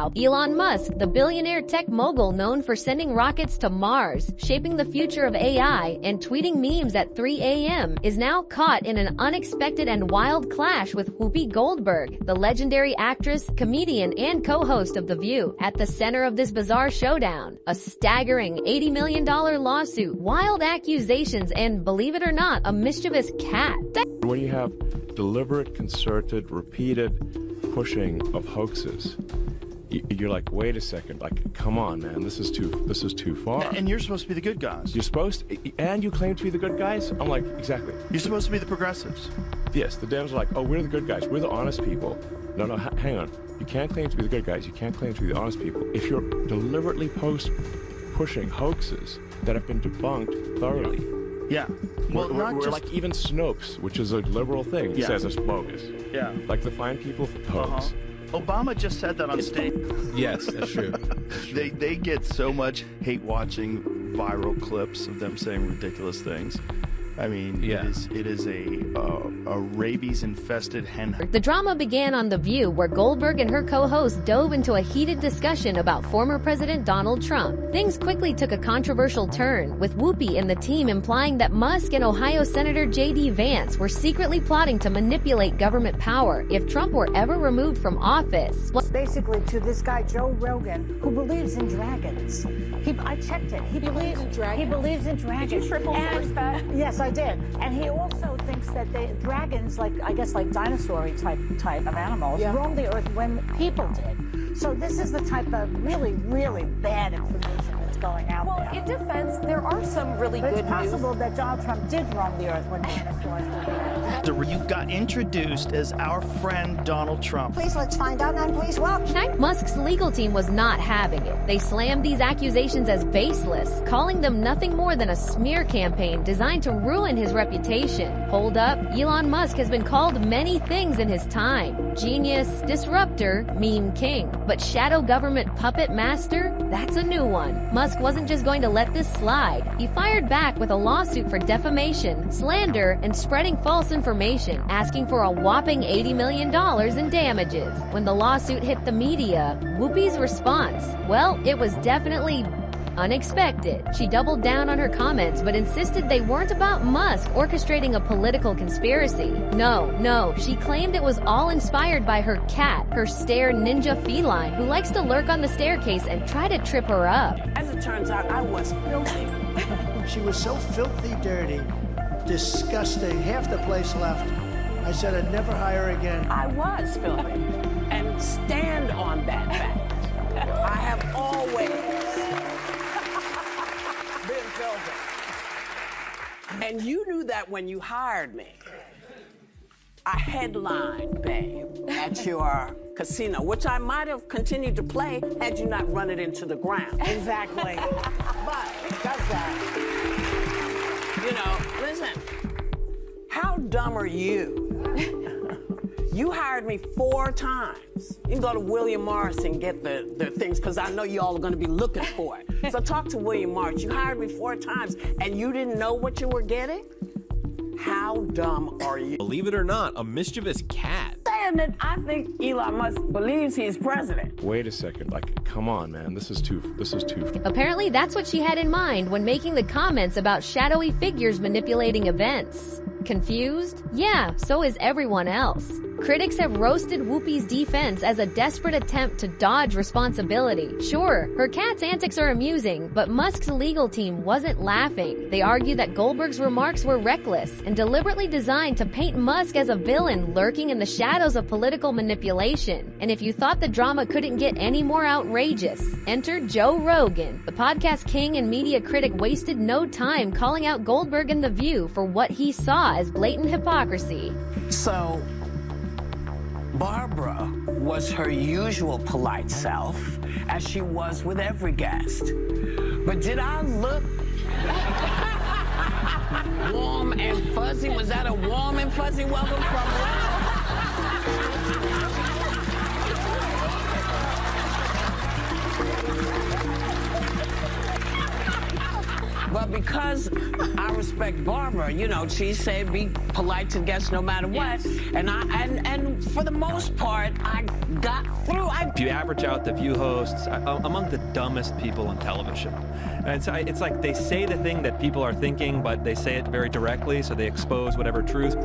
Meanwhile, Elon Musk, the billionaire tech mogul known for sending rockets to Mars, shaping the future of AI, and tweeting memes at 3 a.m., is now caught in an unexpected and wild clash with Whoopi Goldberg, the legendary actress, comedian, and co-host of The View. At the center of this bizarre showdown, a staggering $80 million lawsuit, wild accusations, and, believe it or not, a mischievous cat. When you have deliberate, concerted, repeated pushing of hoaxes, you're like, wait a second, like, come on, man, this is too far. And you're supposed to be the good guys. You're supposed to, and you claim to be the good guys? I'm like, exactly. You're supposed to be the progressives. Yes, the Dems are like, oh, we're the good guys, we're the honest people. No, hang on. You can't claim to be the good guys, you can't claim to be the honest people. If you're deliberately pushing hoaxes that have been debunked thoroughly. Yeah. Well, we're like even Snopes, which is a liberal thing, says it's bogus. Yeah. Like the fine people hoax. Obama just said that on stage. Yes, that's true. They get so much hate watching viral clips of them saying ridiculous things. I mean, it is a rabies-infested hen. The drama began on The View, where Goldberg and her co-host dove into a heated discussion about former President Donald Trump. Things quickly took a controversial turn, with Whoopi and the team implying that Musk and Ohio Senator J.D. Vance were secretly plotting to manipulate government power if Trump were ever removed from office. Basically, to this guy, Joe Rogan, who believes in dragons. I checked it. He believes in dragons. He believes in dragons. Did you triple source that? Yes, I did. And he also thinks that dragons, like, I guess, like dinosaur type of animals, roamed the earth when people did. So this is the type of really, really bad information that's going out there. Well, in defense, there are some really good news. It's possible that Donald Trump did roam the earth when dinosaurs were there. You got introduced as our friend Donald Trump. Please, let's find out, and please welcome. Musk's legal team was not having it. They slammed these accusations as baseless, calling them nothing more than a smear campaign designed to ruin his reputation. Hold up, Elon Musk has been called many things in his time. Genius, disruptor, meme king. But shadow government puppet master? That's a new one. Musk wasn't just going to let this slide. He fired back with a lawsuit for defamation, slander, and spreading false information, asking for a whopping $80 million in damages. When the lawsuit hit the media, Whoopi's response, well, it was definitely unexpected. She doubled down on her comments but insisted they weren't about Musk orchestrating a political conspiracy. No, she claimed it was all inspired by her cat, her stare ninja feline, who likes to lurk on the staircase and try to trip her up. As it turns out, I was filthy. She was so filthy dirty, disgusting, half the place left. I said I'd never hire again. I was filthy. And stand on that fact. I have always been filthy. And you knew that when you hired me. I headlined, babe, at your casino, which I might have continued to play had you not run it into the ground. Exactly. But because that, you know, listen, how dumb are you? You hired me 4 times. You can go to William Morris and get the things, because I know you all are going to be looking for it. So talk to William Morris. You hired me 4 times, and you didn't know what you were getting? How dumb are you? Believe it or not, a mischievous cat. Saying that I think Elon Musk believes he's president. Wait a second, like, come on, man, this is too. Apparently, that's what she had in mind when making the comments about shadowy figures manipulating events. Confused? Yeah, so is everyone else. Critics have roasted Whoopi's defense as a desperate attempt to dodge responsibility. Sure, her cat's antics are amusing, but Musk's legal team wasn't laughing. They argue that Goldberg's remarks were reckless and deliberately designed to paint Musk as a villain lurking in the shadows of political manipulation. And if you thought the drama couldn't get any more outrageous, enter Joe Rogan. The podcast king and media critic wasted no time calling out Goldberg and The View for what he saw as blatant hypocrisy. So, Barbara was her usual polite self, as she was with every guest. But did I look warm and fuzzy? Was that a warm and fuzzy welcome from Ralph? But because I respect Barbara, you know, she said be polite to guests no matter what. And and for the most part, I got through. If you average out the View hosts, among the dumbest people on television. And it's like they say the thing that people are thinking, but they say it very directly, so they expose whatever truth.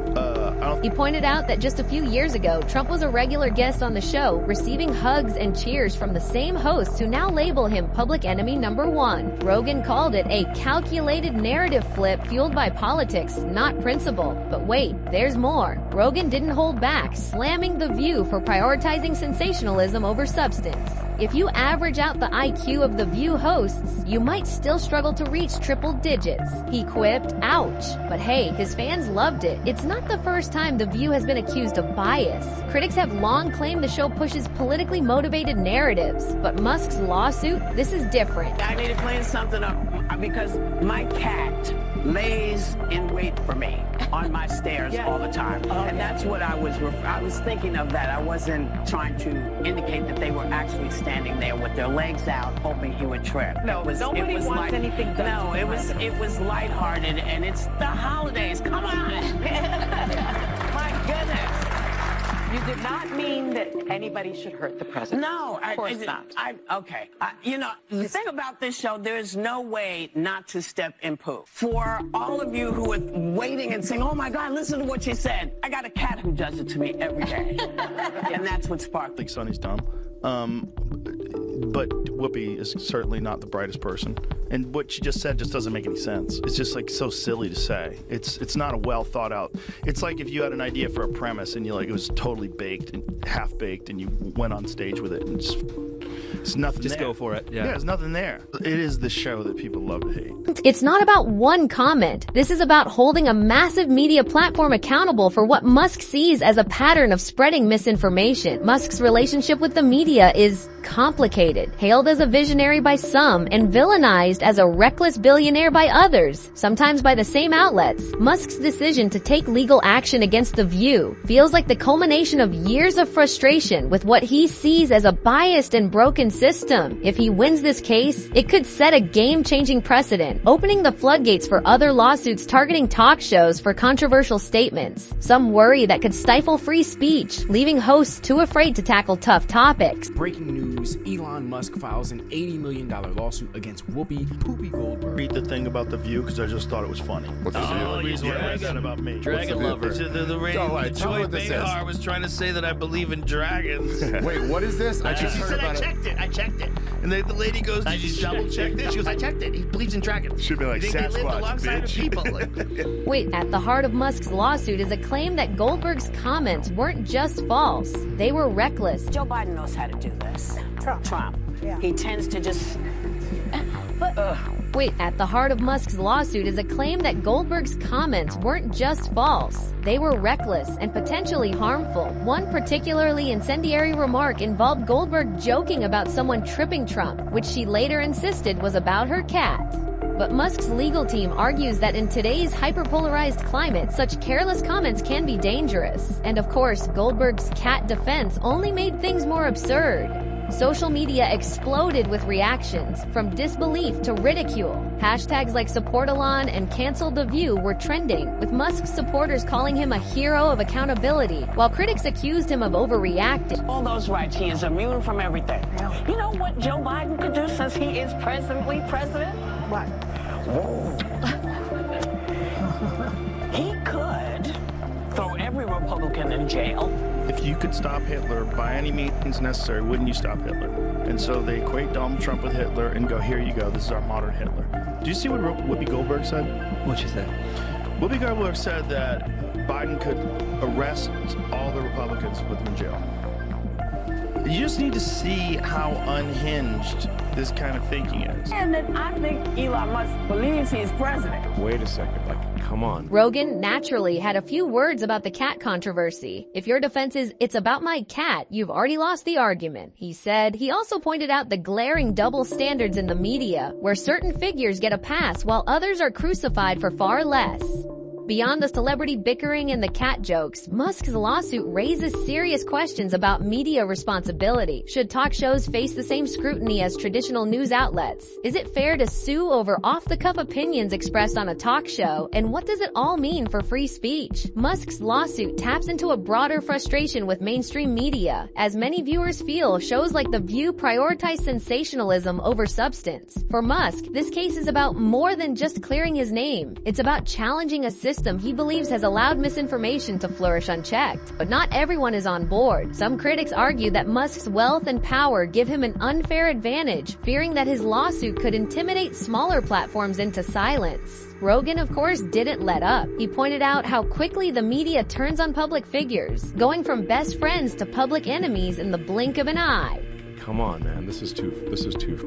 He pointed out that just a few years ago, Trump was a regular guest on the show, receiving hugs and cheers from the same hosts who now label him public enemy #1. Rogan called it a calculated narrative flip fueled by politics, not principle. But wait, there's more. Rogan didn't hold back, slamming The View for prioritizing sensationalism over substance. If you average out the IQ of The View hosts, you might still struggle to reach triple digits. He quipped, ouch. But hey, his fans loved it. It's not the first time The View has been accused of bias. Critics have long claimed the show pushes politically motivated narratives. But Musk's lawsuit, this is different. I need to clean something up because my cat lays in wait for me on my stairs all the time. And that's what I was thinking of that. I wasn't trying to indicate that they were actually standing there with their legs out hoping he would trip. No, nobody wants anything done. No, it was lighthearted, and it's the holidays. Come on. My goodness. You did not mean that anybody should hurt the president. No, of course not. Okay. You know, the thing about this show, there is no way not to step in poo. For all of you who are waiting and saying, oh my God, listen to what she said. I got a cat who does it to me every day. And that's what sparked. I think Sonny's dumb. But Whoopi is certainly not the brightest person. And what she just said just doesn't make any sense. It's just like so silly to say. It's not a well thought out. It's like if you had an idea for a premise and it was totally baked and half baked and you went on stage with it and it's nothing Just there. go for it. Yeah, there's nothing there. It is the show that people love to hate. It's not about one comment. This is about holding a massive media platform accountable for what Musk sees as a pattern of spreading misinformation. Musk's relationship with the media is complicated, hailed as a visionary by some and villainized as a reckless billionaire by others, sometimes by the same outlets. Musk's decision to take legal action against The View feels like the culmination of years of frustration with what he sees as a biased and broken system. If he wins this case, it could set a game-changing precedent, opening the floodgates for other lawsuits targeting talk shows for controversial statements. Some worry that could stifle free speech, leaving hosts too afraid to tackle tough topics. Breaking news, Elon Musk files an $80 million lawsuit against Whoopi Goldberg. Read the thing about The View because I just thought it was funny. What's this? The reason why I read that about me. Dragon lover. Joy Behar was trying to say that I believe in dragons. Wait, what is this? I just She heard said, about I checked it. And the lady goes, did you double check this? She goes, I checked it. He believes in dragons. Should be like they Sasquatch, lived alongside bitch. of people. Wait, at the heart of Musk's lawsuit is a claim that Goldberg's comments weren't just false, they were reckless. Joe Biden knows how to do this. Trump. Yeah. He tends to just... Wait, at the heart of Musk's lawsuit is a claim that Goldberg's comments weren't just false. They were reckless and potentially harmful. One particularly incendiary remark involved Goldberg joking about someone tripping Trump, which she later insisted was about her cat. But Musk's legal team argues that in today's hyperpolarized climate, such careless comments can be dangerous. And of course, Goldberg's cat defense only made things more absurd. Social media exploded with reactions, from disbelief to ridicule. Hashtags like Support Elon and Cancel The View were trending, with Musk's supporters calling him a hero of accountability, while critics accused him of overreacting. All those rights, he is immune from everything. You know what Joe Biden could do since he is presently president? What? He could throw every Republican in jail. If you could stop Hitler by any means necessary, wouldn't you stop Hitler? And so they equate Donald Trump with Hitler and go, here you go, this is our modern Hitler. Do you see what Whoopi Goldberg said? What she said? Whoopi Goldberg said that Biden could arrest all the Republicans, put them in jail. You just need to see how unhinged this kind of thinking is. And then I think Elon Musk believes he's president. Wait a second, come on. Rogan naturally had a few words about the cat controversy. If your defense is, it's about my cat, you've already lost the argument, he said. He also pointed out the glaring double standards in the media, where certain figures get a pass while others are crucified for far less. Beyond the celebrity bickering and the cat jokes, Musk's lawsuit raises serious questions about media responsibility. Should talk shows face the same scrutiny as traditional news outlets? Is it fair to sue over off-the-cuff opinions expressed on a talk show? And what does it all mean for free speech? Musk's lawsuit taps into a broader frustration with mainstream media, as many viewers feel shows like The View prioritize sensationalism over substance. For Musk, this case is about more than just clearing his name. It's about challenging a system he believes has allowed misinformation to flourish unchecked. But not everyone is on board. Some critics argue that Musk's wealth and power give him an unfair advantage, fearing that his lawsuit could intimidate smaller platforms into silence. Rogan, of course, didn't let up. He pointed out how quickly the media turns on public figures, going from best friends to public enemies in the blink of an eye. Come on, man. This is too.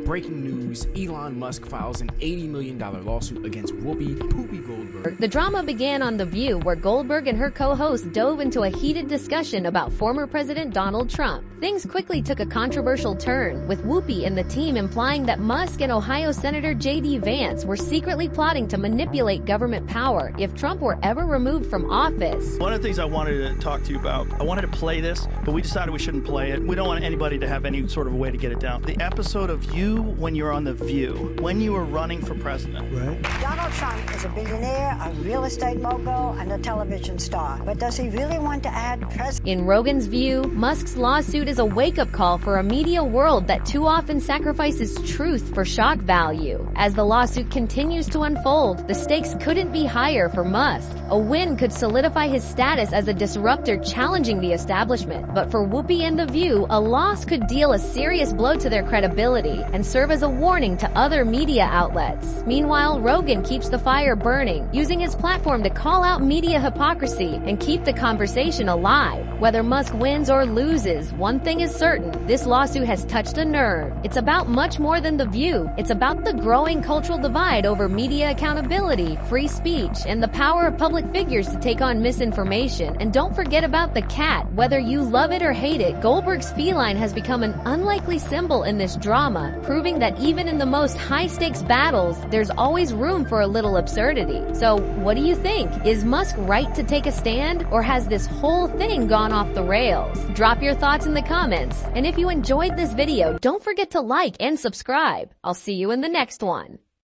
Breaking news, Elon Musk files an $80 million lawsuit against Whoopi Goldberg. The drama began on The View, where Goldberg and her co-host dove into a heated discussion about former President Donald Trump. Things quickly took a controversial turn, with Whoopi and the team implying that Musk and Ohio Senator J.D. Vance were secretly plotting to manipulate government power if Trump were ever removed from office. One of the things I wanted to talk to you about, I wanted to play this, but we decided we shouldn't play it. We don't want anybody to have any sort of way to get it down. The episode of you when you're on The View, when you were running for president. Right. Donald Trump is a billionaire, a real estate mogul, and a television star. But does he really want to add president? In Rogan's view, Musk's lawsuit is a wake-up call for a media world that too often sacrifices truth for shock value. As the lawsuit continues to unfold, the stakes couldn't be higher for Musk. A win could solidify his status as a disruptor challenging the establishment. But for Whoopi and The View, a loss could deal a serious blow to their credibility and serve as a warning to other media outlets. Meanwhile, Rogan keeps the fire burning, using his platform to call out media hypocrisy and keep the conversation alive. Whether Musk wins or loses, one thing is certain: this lawsuit has touched a nerve. It's about much more than The View. It's about the growing cultural divide over media accountability, free speech, and the power of public figures to take on misinformation. And don't forget about the cat. Whether you love it or hate it, Goldberg's feline has become an unlikely symbol in this drama, proving that even in the most high-stakes battles, there's always room for a little absurdity. So, what do you think? Is Musk right to take a stand, or has this whole thing gone off the rails? Drop your thoughts in the comments, and if you enjoyed this video, don't forget to like and subscribe. I'll see you in the next one.